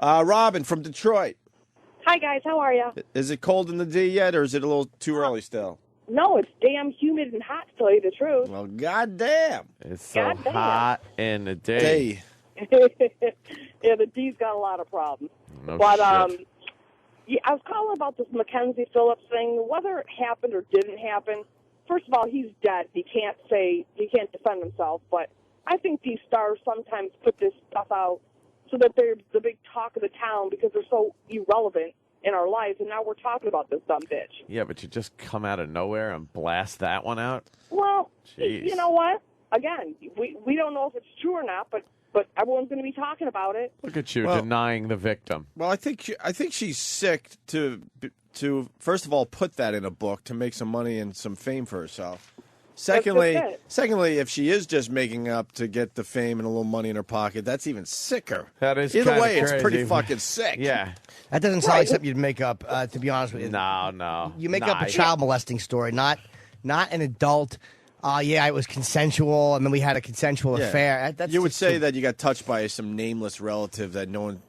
Robin from Detroit. Hi, guys. How are you? Is it cold in the D yet, or is it a little too early still? No, it's damn humid and hot, to tell you the truth. Well, goddamn. It's so hot in the day. Yeah, the D's got a lot of problems. No but shit. yeah, I was calling about this McKenzie Phillips thing. Whether it happened or didn't happen, first of all, he's dead. He can't defend himself. But I think these stars sometimes put this stuff out so that they're the big talk of the town because they're so irrelevant in our lives, and now we're talking about this dumb bitch. Yeah, but you just come out of nowhere and blast that one out? Well, Jeez. you know what? Again, we don't know if it's true or not, but everyone's going to be talking about it. Look at you denying the victim. Well, I think she's sick to first of all put that in a book to make some money and some fame for herself. Secondly, if she is just making up to get the fame and a little money in her pocket, that's even sicker. That is either way, crazy. it's pretty fucking sick. Yeah. That doesn't sound like something you'd make up, to be honest with you. No. You make up a child molesting story, not an adult. Yeah, it was consensual, and then we had a consensual affair. That's you would say that you got touched by some nameless relative that no one,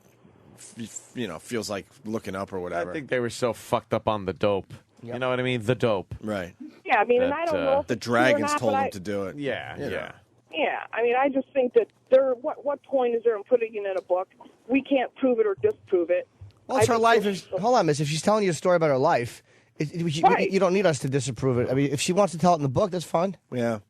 feels like looking up or whatever. I think they were so fucked up on the dope. Yep. You know what I mean? The dope. Right. Yeah, I mean, and I don't know if the it's true or dragons not, told but them to do it. Yeah. Yeah, I mean, I just think that what point is there in putting it in a book? We can't prove it or disprove it. Well, it's her life. Hold on, miss. If she's telling you a story about her life, you don't need us to disapprove it. I mean, if she wants to tell it in the book, that's fine. Yeah.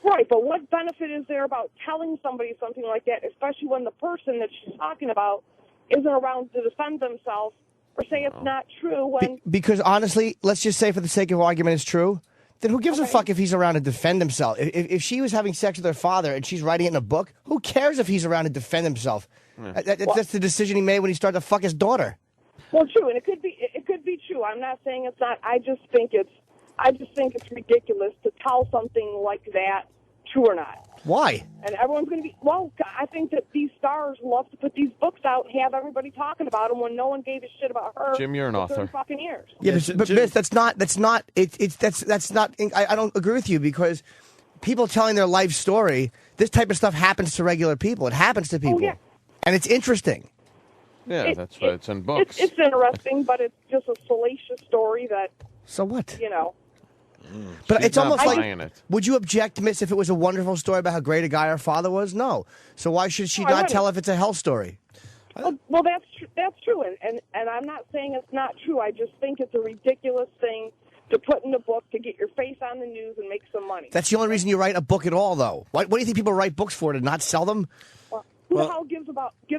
Right, but what benefit is there about telling somebody something like that, especially when the person that she's talking about isn't around to defend themselves or say it's not true when... Because honestly, let's just say for the sake of argument it's true, then who gives a fuck if he's around to defend himself? If she was having sex with her father and she's writing it in a book, who cares if he's around to defend himself? That's the decision he made when he started to fuck his daughter. Well, true, and it could be true. I'm not saying it's not. I just think it's ridiculous to tell something like that, true or not. Why? And everyone's going to be, I think that these stars love to put these books out and have everybody talking about them when no one gave a shit about her. Jim, you're an author. For fucking years. Yeah, but Miss, that's not. I don't agree with you because people telling their life story, this type of stuff happens to regular people. It happens to people, and it's interesting. Yeah, that's why it's in books. It's interesting, but it's just a salacious story that. So what? But it's almost like, it. Would you object, Miss, if it was a wonderful story about how great a guy her father was? No. So why should she not tell if it's a hell story? Well, that's true, and I'm not saying it's not true. I just think it's a ridiculous thing to put in a book to get your face on the news and make some money. That's the only reason you write a book at all, though. What do you think people write books for, to not sell them? Well, who the hell gives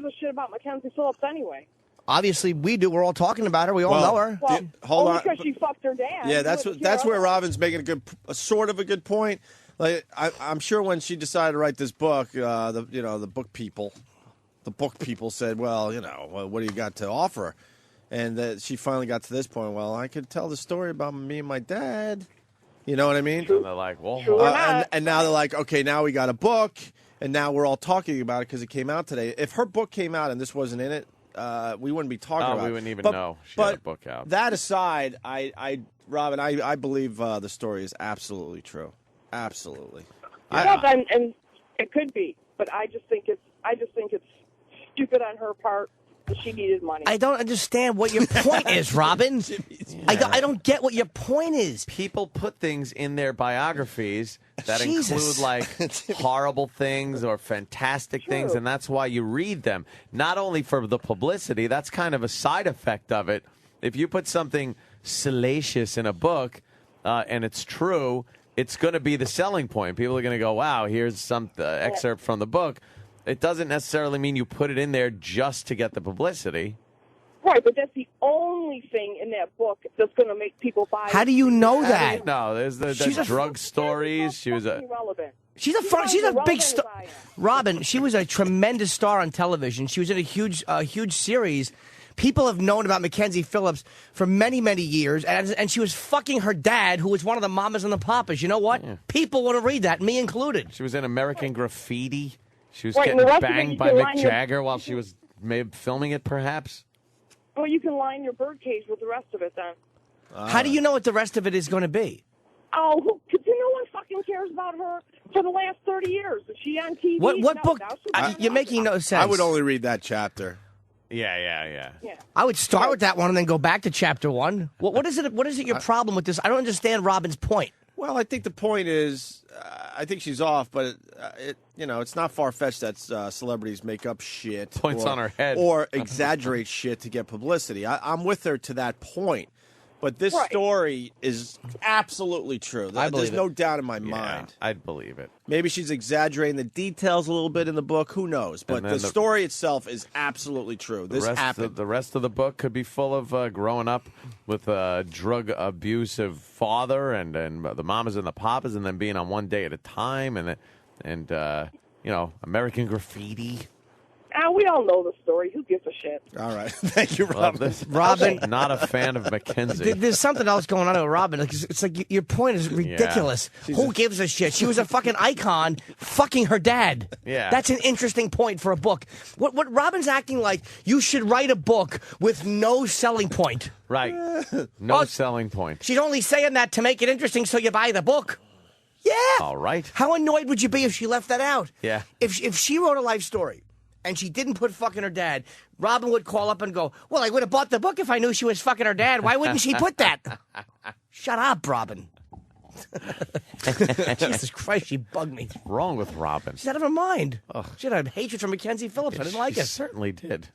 a shit about McKenzie Phillips anyway? Obviously, we do. We're all talking about her. We all know her. Well, hold on, because she fucked her dad. Yeah, that's where Robin's making a sort of a good point. Like I'm sure when she decided to write this book, the book people said, well, what do you got to offer? And that she finally got to this point. Well, I could tell the story about me and my dad. You know what I mean? And they're like, well, and now they're like, okay, now we got a book, and now we're all talking about it because it came out today. If her book came out and this wasn't in it, we wouldn't be talking about it. We wouldn't even know she had a book out. That aside, Robin, I believe the story is absolutely true. Absolutely. And it could be, but I just think it's stupid on her part. She needed money. I don't understand what your point is, Robin. I don't get what your point is. People put things in their biographies that include like horrible things or fantastic things, and that's why you read them. Not only for the publicity, that's kind of a side effect of it. If you put something salacious in a book and it's true, it's going to be the selling point. People are going to go, wow, here's some excerpt from the book. It doesn't necessarily mean you put it in there just to get the publicity. Right, but that's the only thing in that book that's going to make people buy it. How do you know that? No, there's the drug stories. She's a big star. Robin, she was a tremendous star on television. She was in a huge series. People have known about McKenzie Phillips for many, many years, and she was fucking her dad, who was one of the mamas and the papas. You know what? Yeah. People want to read that, me included. She was in American Graffiti. She was getting banged by Mick Jagger while she was filming it, perhaps. Well, you can line your birdcage with the rest of it, then. How do you know what the rest of it is going to be? Oh, because no one fucking cares about her for the last 30 years. Is she on TV? What book? You're making no sense. I would only read that chapter. Yeah. I would start with that one and then go back to chapter 1. What is it? What is it? Your problem with this? I don't understand Robin's point. Well, I think the point is, I think she's off, but it's not far fetched that celebrities make up shit, Points on her head, or exaggerate shit to get publicity. I'm with her to that point, but this story is absolutely true. There's no doubt in my mind. I'd believe it. Maybe she's exaggerating the details a little bit in the book. Who knows? But the story itself is absolutely true. This happened. The rest of the book could be full of growing up with a drug abusive father and the mamas and the papas, and then being on one day at a time, and American Graffiti. We all know the story. Who gives a shit? All right. Thank you, Robin. Robin, not a fan of McKenzie. There's something else going on with Robin. It's like your point is ridiculous. Yeah. Who gives a shit? She was a fucking icon fucking her dad. Yeah. That's an interesting point for a book. What Robin's acting like, you should write a book with no selling point. Right. No selling point. She's only saying that to make it interesting so you buy the book. Yeah. All right. How annoyed would you be if she left that out? Yeah. If she wrote a life story and she didn't put fucking her dad, Robin would call up and go, well, I would have bought the book if I knew she was fucking her dad. Why wouldn't she put that? Shut up, Robin. Jesus Christ, she bugged me. What's wrong with Robin? She's out of her mind. She had a hatred for McKenzie Phillips. I didn't like it. She certainly did.